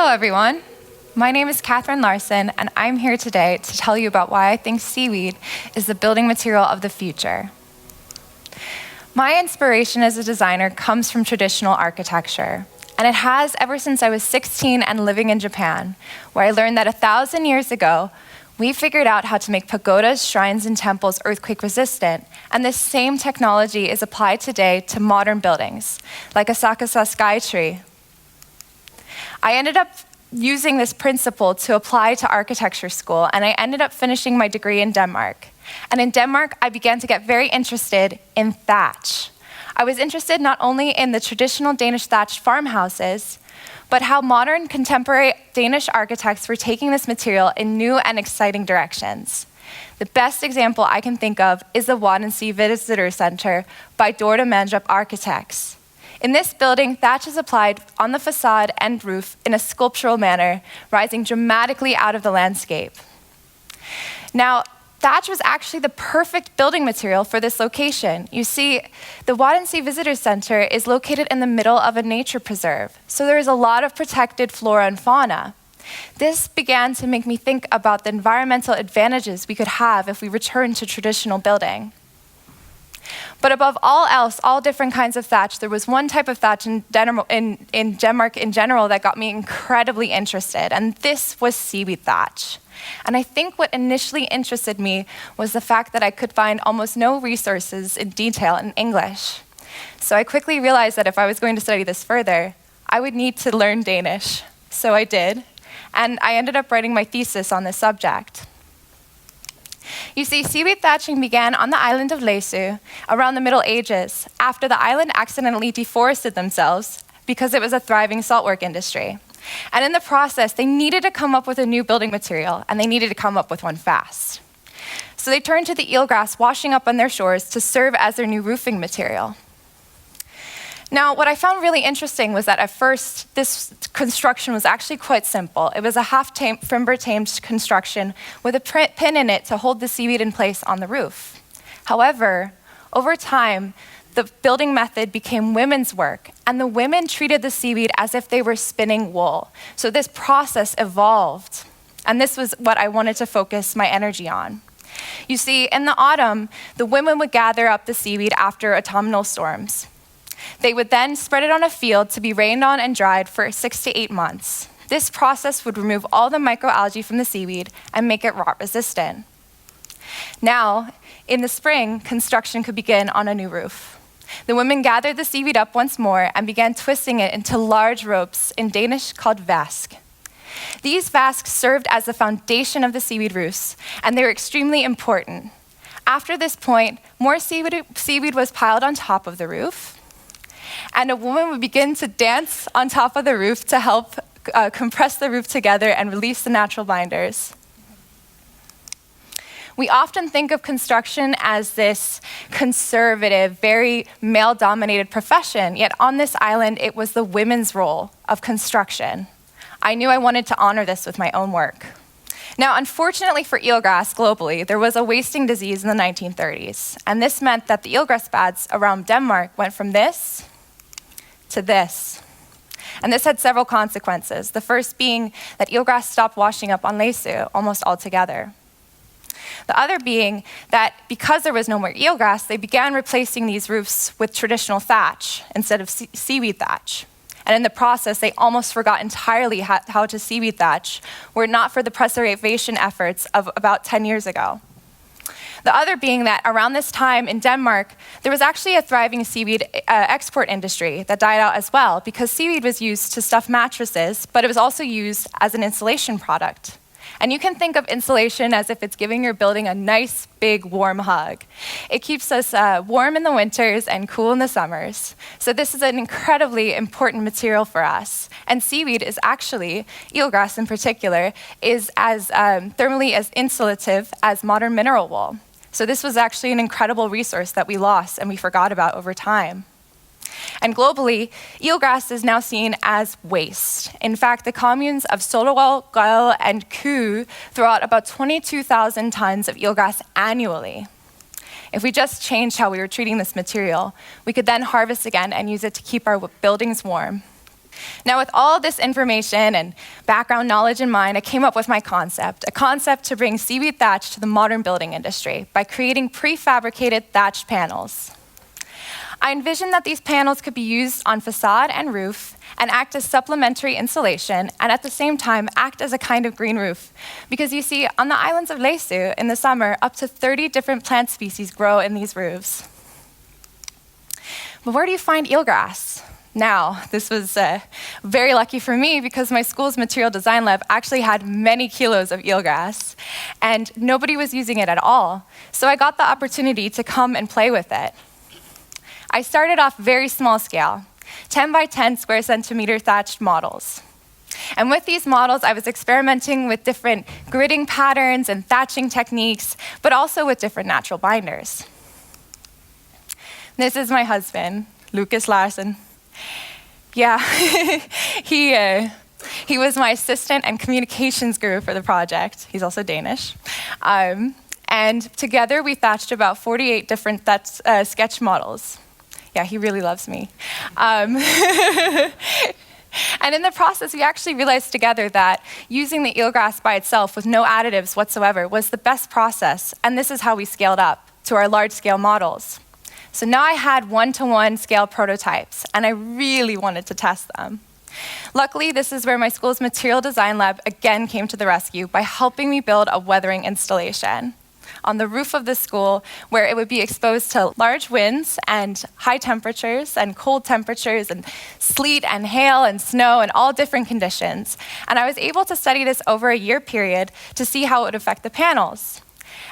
Hello, everyone. My name is Catherine Larson, and I'm here today to tell you about why I think seaweed is the building material of the future. My inspiration as a designer comes from traditional architecture, and it has ever since I was 16 and living in Japan, where I learned that 1,000 years ago, we figured out how to make pagodas, shrines, and temples earthquake resistant, and this same technology is applied today to modern buildings, like Asakusa Skytree. I ended up using this principle to apply to architecture school, and I ended up finishing my degree in Denmark. And in Denmark, I began to get very interested in thatch. I was interested not only in the traditional Danish thatched farmhouses, but how modern contemporary Danish architects were taking this material in new and exciting directions. The best example I can think of is the Waddensee Visitor Center by Dorte Mandrup Architects. In this building, thatch is applied on the facade and roof in a sculptural manner, rising dramatically out of the landscape. Now, thatch was actually the perfect building material for this location. You see, the Waddensee Visitor Center is located in the middle of a nature preserve, so there is a lot of protected flora and fauna. This began to make me think about the environmental advantages we could have if we returned to traditional building. But above all else, all different kinds of thatch, there was one type of thatch in Denmark in general that got me incredibly interested, and this was seaweed thatch. And I think what initially interested me was the fact that I could find almost no resources in detail in English. So I quickly realized that if I was going to study this further, I would need to learn Danish. So I did, and I ended up writing my thesis on this subject. You see, seaweed thatching began on the island of Læsø around the Middle Ages, after the island accidentally deforested themselves because it was a thriving saltwork industry. And in the process, they needed to come up with a new building material, and they needed to come up with one fast. So they turned to the eelgrass washing up on their shores to serve as their new roofing material. Now, what I found really interesting was that at first, this construction was actually quite simple. It was a timber-tamed construction with a pin in it to hold the seaweed in place on the roof. However, over time, the building method became women's work, and the women treated the seaweed as if they were spinning wool. So this process evolved, and this was what I wanted to focus my energy on. You see, in the autumn, the women would gather up the seaweed after autumnal storms. They would then spread it on a field to be rained on and dried for 6 to 8 months. This process would remove all the microalgae from the seaweed and make it rot resistant. Now, in the spring, construction could begin on a new roof. The women gathered the seaweed up once more and began twisting it into large ropes, in Danish called vask. These vasks served as the foundation of the seaweed roofs, and they were extremely important. After this point, more seaweed was piled on top of the roof, and a woman would begin to dance on top of the roof to help compress the roof together and release the natural binders. We often think of construction as this conservative, very male-dominated profession, yet on this island, it was the women's role of construction. I knew I wanted to honor this with my own work. Now, unfortunately for eelgrass globally, there was a wasting disease in the 1930s, and this meant that the eelgrass beds around Denmark went from this to this. And this had several consequences, the first being that eelgrass stopped washing up on Læsø almost altogether. The other being that because there was no more eelgrass, they began replacing these roofs with traditional thatch instead of seaweed thatch. And in the process, they almost forgot entirely how to seaweed thatch, were it not for the preservation efforts of about 10 years ago. The other being that around this time in Denmark, there was actually a thriving seaweed export industry that died out as well, because seaweed was used to stuff mattresses, but it was also used as an insulation product. And you can think of insulation as if it's giving your building a nice, big, warm hug. It keeps us warm in the winters and cool in the summers. So this is an incredibly important material for us. And seaweed is actually, eelgrass in particular, is as thermally as insulative as modern mineral wool. So this was actually an incredible resource that we lost and we forgot about over time. And globally, eelgrass is now seen as waste. In fact, the communes of Solrød, Gøl, and Køge throw out about 22,000 tons of eelgrass annually. If we just changed how we were treating this material, we could then harvest again and use it to keep our buildings warm. Now, with all this information and background knowledge in mind, I came up with my concept, a concept to bring seaweed thatch to the modern building industry by creating prefabricated thatched panels. I envisioned that these panels could be used on facade and roof and act as supplementary insulation and at the same time act as a kind of green roof. Because you see, on the islands of Lesu in the summer, up to 30 different plant species grow in these roofs. But where do you find eelgrass? Now, this was very lucky for me because my school's material design lab actually had many kilos of eelgrass and nobody was using it at all. So I got the opportunity to come and play with it. I started off very small scale, 10 by 10 square centimeter thatched models. And with these models, I was experimenting with different gridding patterns and thatching techniques, but also with different natural binders. This is my husband, Lucas Larsen. Yeah, he was my assistant and communications guru for the project. He's also Danish. And together we thatched about 48 different sketch models. Yeah, he really loves me. And in the process, we actually realized together that using the eelgrass by itself with no additives whatsoever was the best process, and this is how we scaled up to our large-scale models. So now I had one-to-one scale prototypes, and I really wanted to test them. Luckily, this is where my school's material design lab again came to the rescue by helping me build a weathering installation on the roof of the school where it would be exposed to large winds and high temperatures and cold temperatures and sleet and hail and snow and all different conditions. And I was able to study this over a year period to see how it would affect the panels.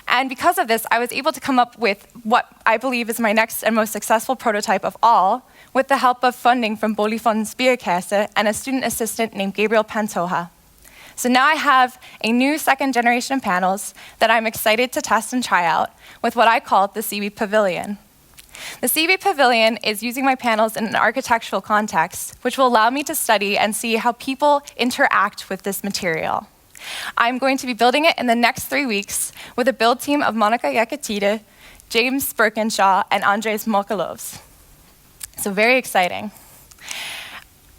And because of this, I was able to come up with what I believe is my next and most successful prototype of all, with the help of funding from Boligfonden Spirekasse and a student assistant named Gabriel Pantoja. So now I have a new second generation of panels that I'm excited to test and try out with what I call the Seaweed Pavilion. The Seaweed Pavilion is using my panels in an architectural context, which will allow me to study and see how people interact with this material. I'm going to be building it in the next 3 weeks with a build team of Monica Yakatide, James Birkinshaw, and Andres Mokalovs. So very exciting.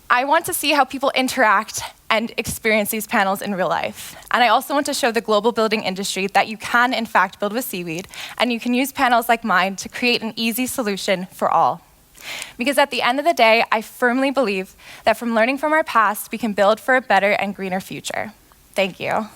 I want to see how people interact and experience these panels in real life. And I also want to show the global building industry that you can, in fact, build with seaweed, and you can use panels like mine to create an easy solution for all. Because at the end of the day, I firmly believe that from learning from our past, we can build for a better and greener future. Thank you.